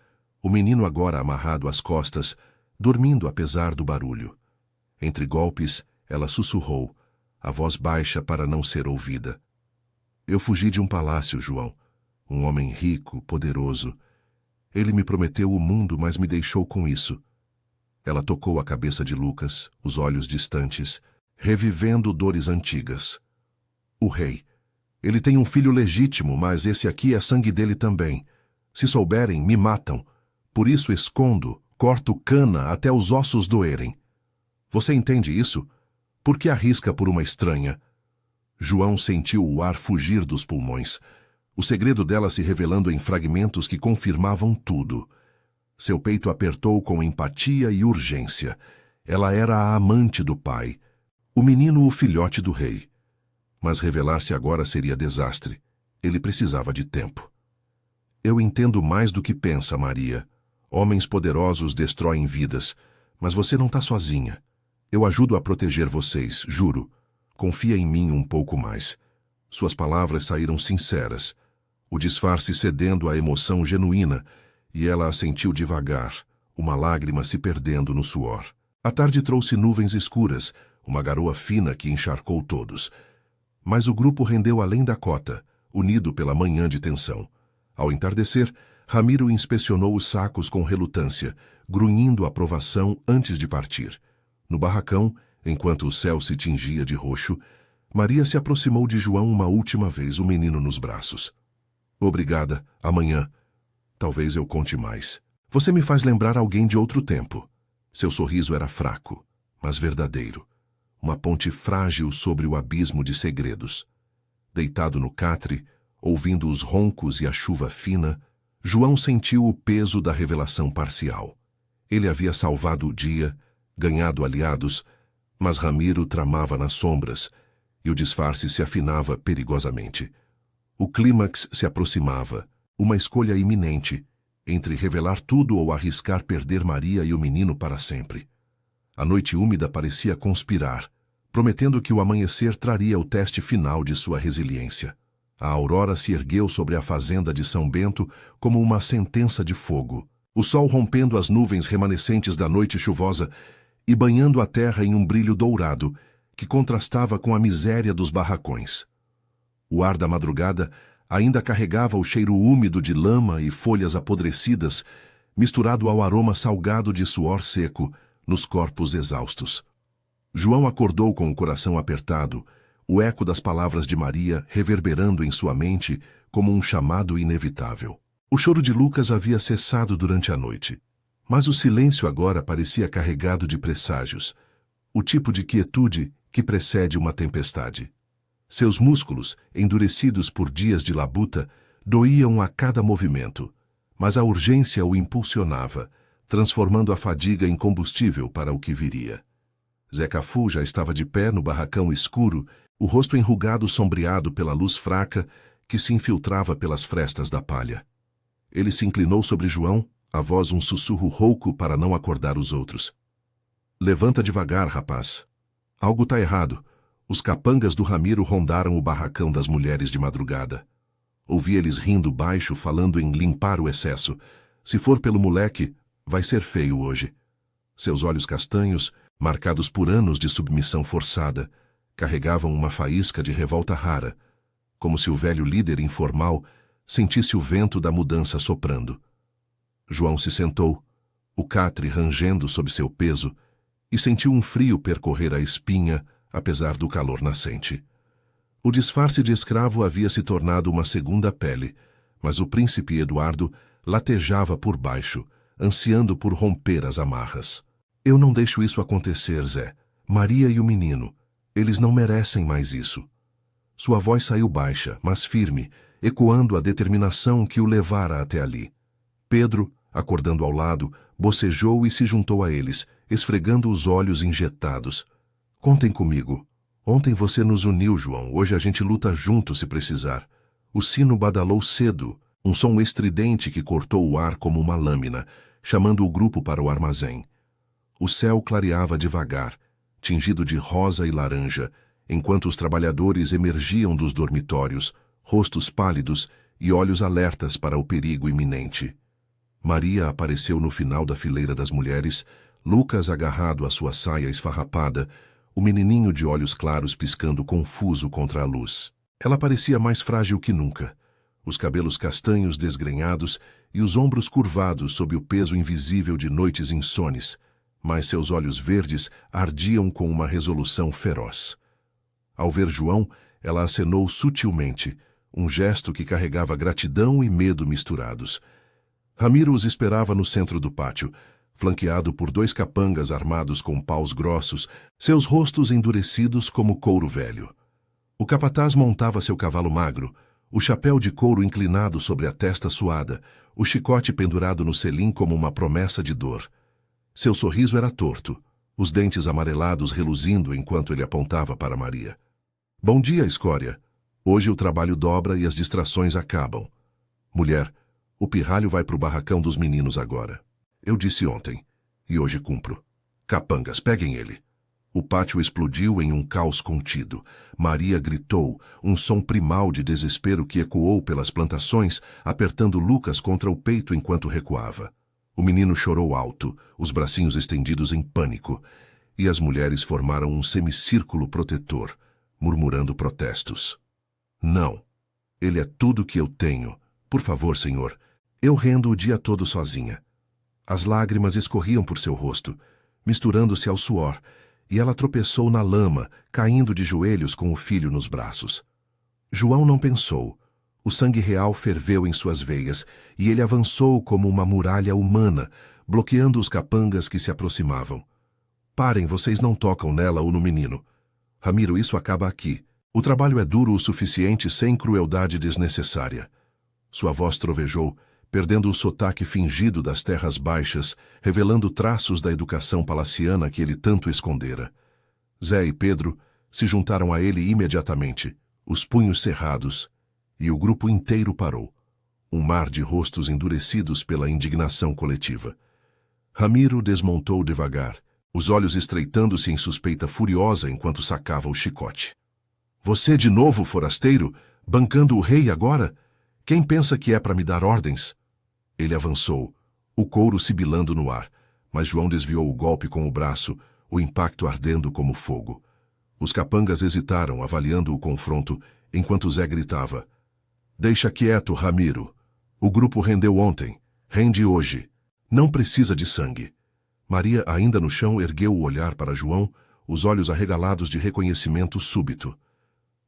O menino agora amarrado às costas, dormindo apesar do barulho. Entre golpes, ela sussurrou, a voz baixa para não ser ouvida. Eu fugi de um palácio, João. Um homem rico, poderoso. Ele me prometeu o mundo, mas me deixou com isso. Ela tocou a cabeça de Lucas, os olhos distantes, revivendo dores antigas. O rei. Ele tem um filho legítimo, mas esse aqui é sangue dele também. Se souberem, me matam. Por isso escondo, corto cana até os ossos doerem. Você entende isso? Por que arrisca por uma estranha? João sentiu o ar fugir dos pulmões, o segredo dela se revelando em fragmentos que confirmavam tudo. Seu peito apertou com empatia e urgência. Ela era a amante do pai, o menino o filhote do rei. Mas revelar-se agora seria desastre. Ele precisava de tempo. Eu entendo mais do que pensa, Maria. Homens poderosos destroem vidas, mas você não está sozinha. Eu ajudo a proteger vocês, juro. Confia em mim um pouco mais. Suas palavras saíram sinceras, o disfarce cedendo à emoção genuína, e ela assentiu devagar, uma lágrima se perdendo no suor. A tarde trouxe nuvens escuras, uma garoa fina que encharcou todos. Mas o grupo rendeu além da cota, unido pela manhã de tensão. Ao entardecer, Ramiro inspecionou os sacos com relutância, grunhindo aprovação antes de partir. No barracão, enquanto o céu se tingia de roxo, Maria se aproximou de João uma última vez, o menino nos braços. Obrigada, amanhã. Talvez eu conte mais. Você me faz lembrar alguém de outro tempo. Seu sorriso era fraco, mas verdadeiro. Uma ponte frágil sobre o abismo de segredos. Deitado no catre, ouvindo os roncos e a chuva fina, João sentiu o peso da revelação parcial. Ele havia salvado o dia, ganhado aliados, mas Ramiro tramava nas sombras, e o disfarce se afinava perigosamente. O clímax se aproximava, uma escolha iminente, entre revelar tudo ou arriscar perder Maria e o menino para sempre. A noite úmida parecia conspirar, prometendo que o amanhecer traria o teste final de sua resiliência. A aurora se ergueu sobre a fazenda de São Bento como uma sentença de fogo, o sol rompendo as nuvens remanescentes da noite chuvosa e banhando a terra em um brilho dourado que contrastava com a miséria dos barracões. O ar da madrugada ainda carregava o cheiro úmido de lama e folhas apodrecidas, misturado ao aroma salgado de suor seco nos corpos exaustos. João acordou com o coração apertado, o eco das palavras de Maria reverberando em sua mente como um chamado inevitável. O choro de Lucas havia cessado durante a noite, mas o silêncio agora parecia carregado de presságios, o tipo de quietude que precede uma tempestade. Seus músculos, endurecidos por dias de labuta, doíam a cada movimento, mas a urgência o impulsionava, transformando a fadiga em combustível para o que viria. Zé Cafu já estava de pé no barracão escuro, o rosto enrugado sombreado pela luz fraca que se infiltrava pelas frestas da palha. Ele se inclinou sobre João, a voz um sussurro rouco para não acordar os outros. Levanta devagar, rapaz. Algo tá errado. Os capangas do Ramiro rondaram o barracão das mulheres de madrugada. Ouvi eles rindo baixo, falando em limpar o excesso. Se for pelo moleque, vai ser feio hoje. Seus olhos castanhos, marcados por anos de submissão forçada, carregavam uma faísca de revolta rara, como se o velho líder informal sentisse o vento da mudança soprando. João se sentou, o catre rangendo sob seu peso, e sentiu um frio percorrer a espinha, apesar do calor nascente. O disfarce de escravo havia se tornado uma segunda pele, mas o príncipe Eduardo latejava por baixo, ansiando por romper as amarras. Eu não deixo isso acontecer, Zé. Maria e o menino, eles não merecem mais isso. Sua voz saiu baixa, mas firme, ecoando a determinação que o levara até ali. Pedro, acordando ao lado, bocejou e se juntou a eles, esfregando os olhos injetados. Contem comigo. Ontem você nos uniu, João. Hoje a gente luta junto se precisar. O sino badalou cedo, um som estridente que cortou o ar como uma lâmina, chamando o grupo para o armazém. O céu clareava devagar, tingido de rosa e laranja, enquanto os trabalhadores emergiam dos dormitórios, rostos pálidos e olhos alertas para o perigo iminente. Maria apareceu no final da fileira das mulheres, Lucas agarrado à sua saia esfarrapada, o menininho de olhos claros piscando confuso contra a luz. Ela parecia mais frágil que nunca, os cabelos castanhos desgrenhados e os ombros curvados sob o peso invisível de noites insones, mas seus olhos verdes ardiam com uma resolução feroz. Ao ver João, ela acenou sutilmente, um gesto que carregava gratidão e medo misturados. Ramiro os esperava no centro do pátio, flanqueado por 2 capangas armados com paus grossos, seus rostos endurecidos como couro velho. O capataz montava seu cavalo magro, o chapéu de couro inclinado sobre a testa suada, o chicote pendurado no selim como uma promessa de dor. Seu sorriso era torto, os dentes amarelados reluzindo enquanto ele apontava para Maria. Bom dia, escória. Hoje o trabalho dobra e as distrações acabam. Mulher, o pirralho vai para o barracão dos meninos agora. Eu disse ontem, e hoje cumpro. Capangas, peguem ele. O pátio explodiu em um caos contido. Maria gritou, um som primal de desespero que ecoou pelas plantações, apertando Lucas contra o peito enquanto recuava. O menino chorou alto, os bracinhos estendidos em pânico, e as mulheres formaram um semicírculo protetor, murmurando protestos. Não, ele é tudo que eu tenho. Por favor, senhor, eu rendo o dia todo sozinha. As lágrimas escorriam por seu rosto, misturando-se ao suor, e ela tropeçou na lama, caindo de joelhos com o filho nos braços. João não pensou. O sangue real ferveu em suas veias, e ele avançou como uma muralha humana, bloqueando os capangas que se aproximavam. Parem, vocês não tocam nela ou no menino. Ramiro, isso acaba aqui. O trabalho é duro o suficiente sem crueldade desnecessária. Sua voz trovejou, perdendo o sotaque fingido das terras baixas, revelando traços da educação palaciana que ele tanto escondera. Zé e Pedro se juntaram a ele imediatamente, os punhos cerrados, e o grupo inteiro parou. Um mar de rostos endurecidos pela indignação coletiva. Ramiro desmontou devagar, os olhos estreitando-se em suspeita furiosa enquanto sacava o chicote. Você de novo, forasteiro, bancando o rei agora? Quem pensa que é para me dar ordens? Ele avançou, o couro sibilando no ar, mas João desviou o golpe com o braço, o impacto ardendo como fogo. Os capangas hesitaram, avaliando o confronto, enquanto Zé gritava: Deixa quieto, Ramiro. O grupo rendeu ontem, rende hoje. Não precisa de sangue. Maria, ainda no chão, ergueu o olhar para João, os olhos arregalados de reconhecimento súbito.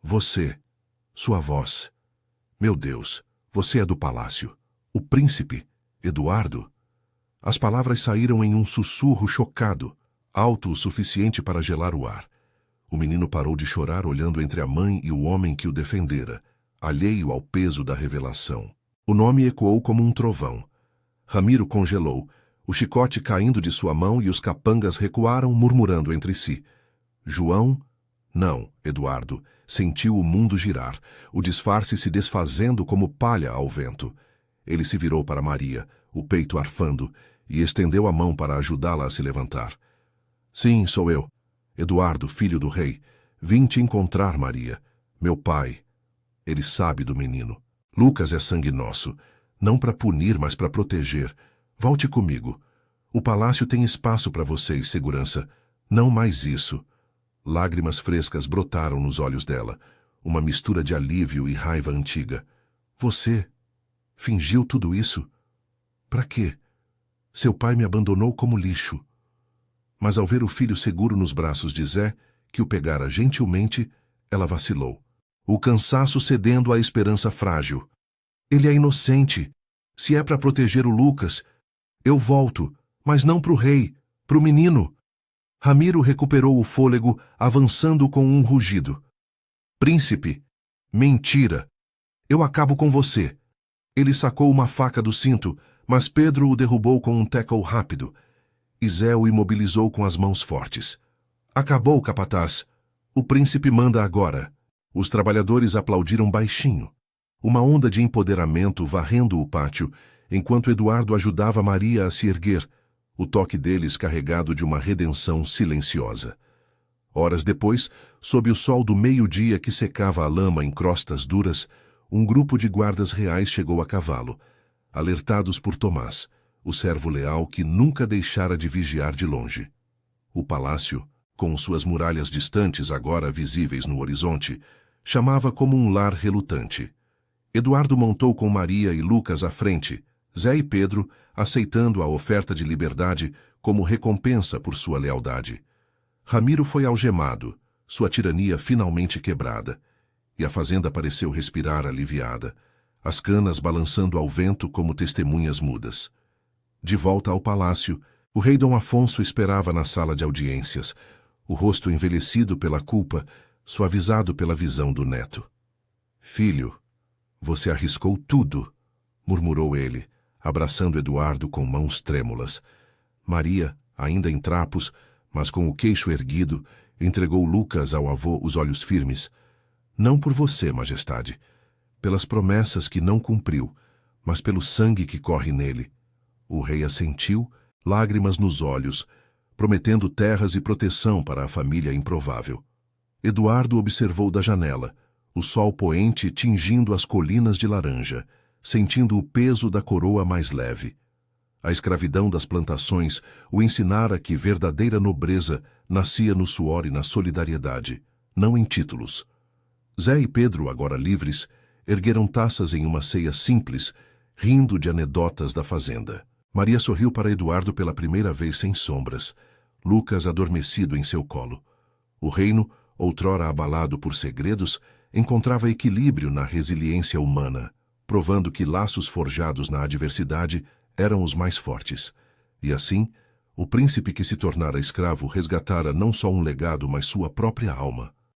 Você, sua voz. Meu Deus, você é do palácio. O príncipe, Eduardo. As palavras saíram em um sussurro chocado, alto o suficiente para gelar o ar. O menino parou de chorar olhando entre a mãe e o homem que o defendera, alheio ao peso da revelação. O nome ecoou como um trovão. Ramiro congelou, o chicote caindo de sua mão e os capangas recuaram murmurando entre si. João? Não, Eduardo. Sentiu o mundo girar, o disfarce se desfazendo como palha ao vento. Ele se virou para Maria, o peito arfando, e estendeu a mão para ajudá-la a se levantar. Sim, sou eu. Eduardo, filho do rei. Vim te encontrar, Maria. Meu pai. Ele sabe do menino. Lucas é sangue nosso. Não para punir, mas para proteger. Volte comigo. O palácio tem espaço para vocês, segurança. Não mais isso. Lágrimas frescas brotaram nos olhos dela, uma mistura de alívio e raiva antiga. Você fingiu tudo isso? Para quê? Seu pai me abandonou como lixo. Mas ao ver o filho seguro nos braços de Zé, que o pegara gentilmente, ela vacilou. O cansaço cedendo à esperança frágil. Ele é inocente. Se é para proteger o Lucas, eu volto, mas não pro rei, pro menino. Ramiro recuperou o fôlego, avançando com um rugido. Príncipe, mentira. Eu acabo com você. Ele sacou uma faca do cinto, mas Pedro o derrubou com um tackle rápido. E Zé o imobilizou com as mãos fortes. Acabou, capataz. O príncipe manda agora. Os trabalhadores aplaudiram baixinho. Uma onda de empoderamento varrendo o pátio, enquanto Eduardo ajudava Maria a se erguer, o toque deles carregado de uma redenção silenciosa. Horas depois, sob o sol do meio-dia que secava a lama em crostas duras, um grupo de guardas reais chegou a cavalo, alertados por Tomás, o servo leal que nunca deixara de vigiar de longe. O palácio, com suas muralhas distantes agora visíveis no horizonte, chamava como um lar relutante. Eduardo montou com Maria e Lucas à frente, Zé e Pedro aceitando a oferta de liberdade como recompensa por sua lealdade. Ramiro foi algemado, sua tirania finalmente quebrada, e a fazenda pareceu respirar aliviada, as canas balançando ao vento como testemunhas mudas. De volta ao palácio, o rei Dom Afonso esperava na sala de audiências, o rosto envelhecido pela culpa, suavizado pela visão do neto. Filho, você arriscou tudo, murmurou ele, abraçando Eduardo com mãos trêmulas. Maria, ainda em trapos, mas com o queixo erguido, entregou Lucas ao avô os olhos firmes. Não por você, majestade, pelas promessas que não cumpriu, mas pelo sangue que corre nele. O rei assentiu, lágrimas nos olhos, prometendo terras e proteção para a família improvável. Eduardo observou da janela, o sol poente tingindo as colinas de laranja, sentindo o peso da coroa mais leve. A escravidão das plantações o ensinara que verdadeira nobreza nascia no suor e na solidariedade, não em títulos. Zé e Pedro, agora livres, Ergueram taças em uma ceia simples, rindo de anedotas da fazenda. Maria sorriu para Eduardo pela primeira vez sem sombras, Lucas adormecido em seu colo. O reino, outrora abalado por segredos, encontrava equilíbrio na resiliência humana, provando que laços forjados na adversidade eram os mais fortes. E assim, o príncipe que se tornara escravo resgatara não só um legado, mas sua própria alma.